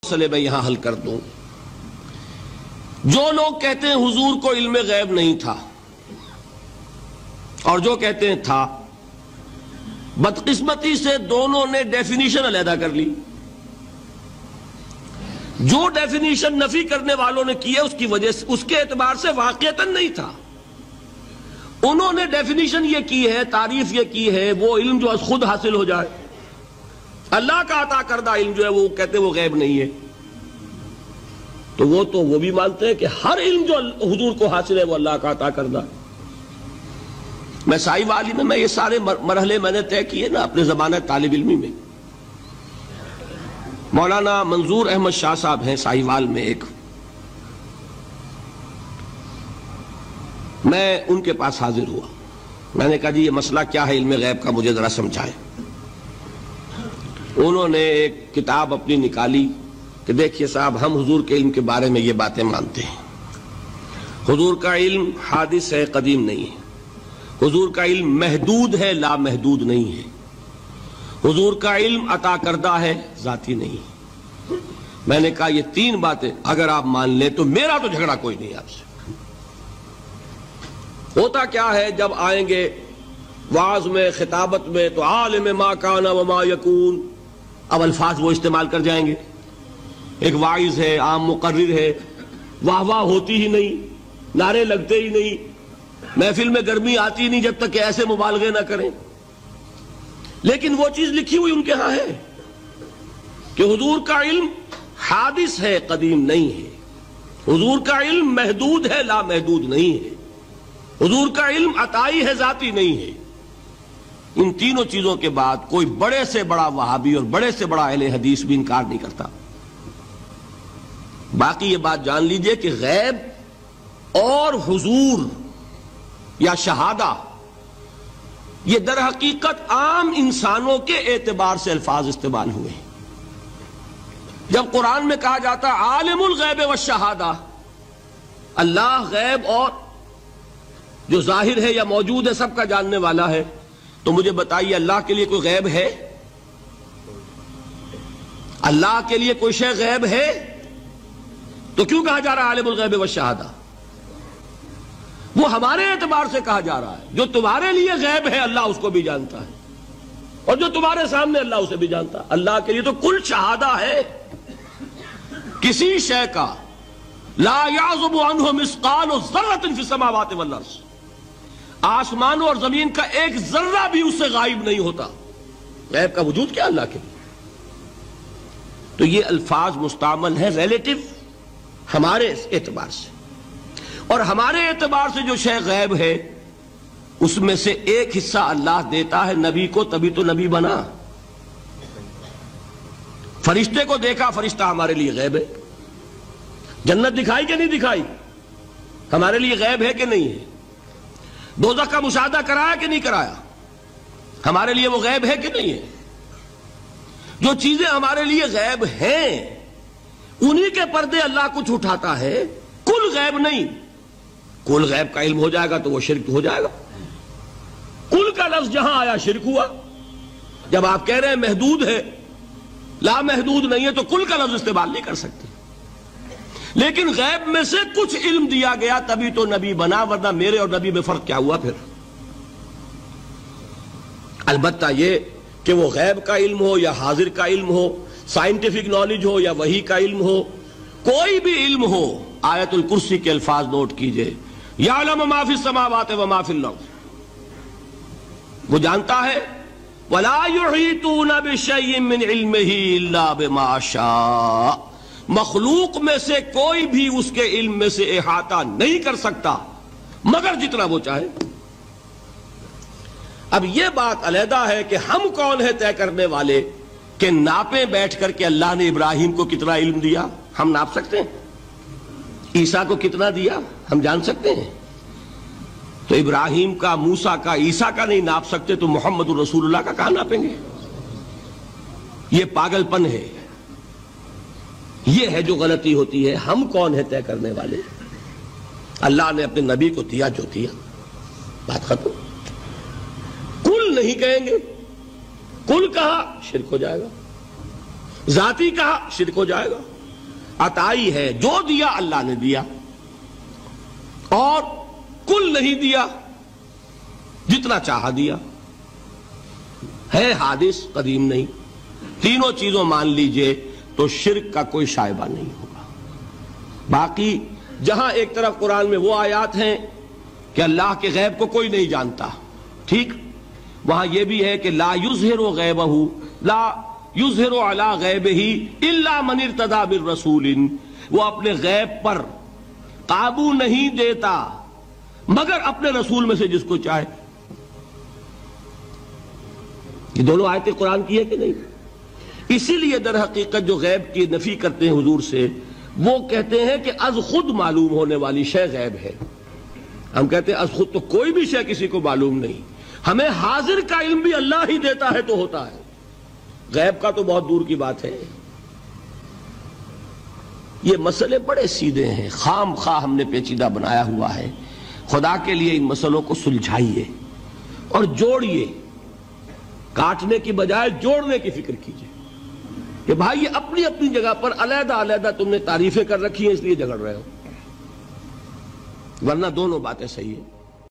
مسئلے میں یہاں حل کر دوں۔ جو لوگ کہتے ہیں حضور کو علم غیب نہیں تھا اور جو کہتے ہیں تھا، بدقسمتی سے دونوں نے ڈیفینیشن علیحدہ کر لی۔ جو ڈیفینیشن نفی کرنے والوں نے کی ہے اس کی وجہ سے، اس کے اعتبار سے واقعتاً نہیں تھا۔ انہوں نے ڈیفینیشن یہ کی ہے، تعریف یہ کی ہے، وہ علم جو خود حاصل ہو جائے، اللہ کا عطا کردہ علم جو ہے وہ کہتے ہیں وہ غیب نہیں ہے۔ تو وہ بھی مانتے ہیں کہ ہر علم جو حضور کو حاصل ہے وہ اللہ کا عطا کردہ ہے۔ میں سائی والی میں یہ سارے مرحلے میں نے طے کیے نا اپنے زمانہ طالب علمی میں۔ مولانا منظور احمد شاہ صاحب ہیں سائی وال میں ایک، میں ان کے پاس حاضر ہوا۔ میں نے کہا جی یہ مسئلہ کیا ہے علم غیب کا، مجھے ذرا سمجھائیں۔ انہوں نے ایک کتاب اپنی نکالی کہ دیکھیے صاحب، ہم حضور کے علم کے بارے میں یہ باتیں مانتے ہیں۔ حضور کا علم حادث ہے، قدیم نہیں ہے۔ حضور کا علم محدود ہے، لا محدود نہیں ہے۔ حضور کا علم عطا کردہ ہے، ذاتی نہیں ہے۔ میں نے کہا یہ تین باتیں اگر آپ مان لیں تو میرا تو جھگڑا کوئی نہیں آپ سے۔ ہوتا کیا ہے، جب آئیں گے وعظ میں، خطابت میں، تو عالم ما کان وما یکون، اب الفاظ وہ استعمال کر جائیں گے۔ ایک واعظ ہے، عام مقرر ہے، واہ واہ ہوتی ہی نہیں، نعرے لگتے ہی نہیں، محفل میں گرمی آتی نہیں جب تک کہ ایسے مبالغے نہ کریں۔ لیکن وہ چیز لکھی ہوئی ان کے ہاں ہے کہ حضور کا علم حادث ہے، قدیم نہیں ہے۔ حضور کا علم محدود ہے، لا محدود نہیں ہے۔ حضور کا علم عطائی ہے، ذاتی نہیں ہے۔ ان تینوں چیزوں کے بعد کوئی بڑے سے بڑا وہابی اور بڑے سے بڑا اہل حدیث بھی انکار نہیں کرتا۔ باقی یہ بات جان لیجئے کہ غیب اور حضور یا شہادہ یہ در حقیقت عام انسانوں کے اعتبار سے الفاظ استعمال ہوئے ہیں۔ جب قرآن میں کہا جاتا عالم الغیب والشہادہ، اللہ غیب اور جو ظاہر ہے یا موجود ہے سب کا جاننے والا ہے، تو مجھے بتائیے اللہ کے لیے کوئی غیب ہے؟ اللہ کے لیے کوئی شے غیب ہے؟ تو کیوں کہا جا رہا ہے عالم الغیب والشہادہ؟ وہ ہمارے اعتبار سے کہا جا رہا ہے۔ جو تمہارے لیے غیب ہے اللہ اس کو بھی جانتا ہے، اور جو تمہارے سامنے اللہ اسے بھی جانتا ہے۔ اللہ کے لیے تو کل شہادہ ہے، کسی شے کا لا یعزب عنہ مثقال ذرۃ فی السماوات والارض، آسمانوں اور زمین کا ایک ذرہ بھی اس سے غائب نہیں ہوتا۔ غیب کا وجود کیا اللہ کے لیے؟ تو یہ الفاظ مستعمل ہیں ریلیٹو ہمارے اعتبار سے، اور ہمارے اعتبار سے جو شے غیب ہے اس میں سے ایک حصہ اللہ دیتا ہے نبی کو، تبھی تو نبی بنا۔ فرشتے کو دیکھا، فرشتہ ہمارے لیے غیب ہے۔ جنت دکھائی کہ نہیں دکھائی، ہمارے لیے غیب ہے کہ نہیں ہے۔ دوزخ کا مشاہدہ کرایا کہ نہیں کرایا، ہمارے لیے وہ غیب ہے کہ نہیں ہے۔ جو چیزیں ہمارے لیے غیب ہیں انہی کے پردے اللہ کچھ اٹھاتا ہے، کل غیب نہیں۔ کل غیب کا علم ہو جائے گا تو وہ شرک ہو جائے گا۔ کل کا لفظ جہاں آیا شرک ہوا۔ جب آپ کہہ رہے ہیں محدود ہے، لا محدود نہیں ہے، تو کل کا لفظ استعمال نہیں کر سکتے۔ لیکن غیب میں سے کچھ علم دیا گیا تبھی تو نبی بنا، ورنہ میرے اور نبی میں فرق کیا ہوا پھر؟ البتہ یہ کہ وہ غیب کا علم ہو یا حاضر کا علم ہو، سائنٹیفک نالج ہو یا وحی کا علم ہو، کوئی بھی علم ہو، آیت الکرسی کے الفاظ نوٹ کیجئے، یعلم ما فی السماوات وما فی الارض، وہ جانتا ہے، ولا یحیطون بشیء من علمہ الا بما شاء، مخلوق میں سے کوئی بھی اس کے علم میں سے احاطہ نہیں کر سکتا مگر جتنا وہ چاہے۔ اب یہ بات علیحدہ ہے کہ ہم کون ہے طے کرنے والے کہ ناپیں بیٹھ کر کہ اللہ نے ابراہیم کو کتنا علم دیا، ہم ناپ سکتے ہیں؟ عیسیٰ کو کتنا دیا ہم جان سکتے ہیں؟ تو ابراہیم کا، موسیٰ کا، عیسیٰ کا نہیں ناپ سکتے تو محمد رسول اللہ کا کہاں ناپیں گے؟ یہ پاگل پن ہے، یہ ہے جو غلطی ہوتی ہے۔ ہم کون ہے طے کرنے والے؟ اللہ نے اپنے نبی کو دیا جو دیا، بات ختم۔ کل نہیں کہیں گے، کل کہا شرک ہو جائے گا، ذاتی کہا شرک ہو جائے گا۔ عطائی ہے، جو دیا اللہ نے دیا، اور کل نہیں دیا، جتنا چاہا دیا، ہے حادث، قدیم نہیں۔ تینوں چیزوں مان لیجئے تو شرک کا کوئی شائبہ نہیں ہوگا۔ باقی جہاں ایک طرف قرآن میں وہ آیات ہیں کہ اللہ کے غیب کو کوئی نہیں جانتا، ٹھیک، وہاں یہ بھی ہے کہ لا یظہر غیبہ، لا یظہر علی غیبہ الا من ارتضی بالرسول، وہ اپنے غیب پر قابو نہیں دیتا مگر اپنے رسول میں سے جس کو چاہے۔ یہ دونوں آیتیں قرآن کی ہے کہ نہیں؟ اسی لیے در حقیقت جو غیب کی نفی کرتے ہیں حضور سے، وہ کہتے ہیں کہ از خود معلوم ہونے والی شے غیب ہے۔ ہم کہتے ہیں از خود تو کوئی بھی شے کسی کو معلوم نہیں، ہمیں حاضر کا علم بھی اللہ ہی دیتا ہے تو ہوتا ہے، غیب کا تو بہت دور کی بات ہے۔ یہ مسئلے بڑے سیدھے ہیں، خام خواہ ہم نے پیچیدہ بنایا ہوا ہے۔ خدا کے لیے ان مسئلوں کو سلجھائیے اور جوڑیے، کاٹنے کی بجائے جوڑنے کی فکر کیجیے کہ بھائی یہ اپنی اپنی جگہ پر علیحدہ علیحدہ تم نے تعریفیں کر رکھی ہیں اس لیے جھگڑ رہے ہو، ورنہ دونوں باتیں صحیح ہیں۔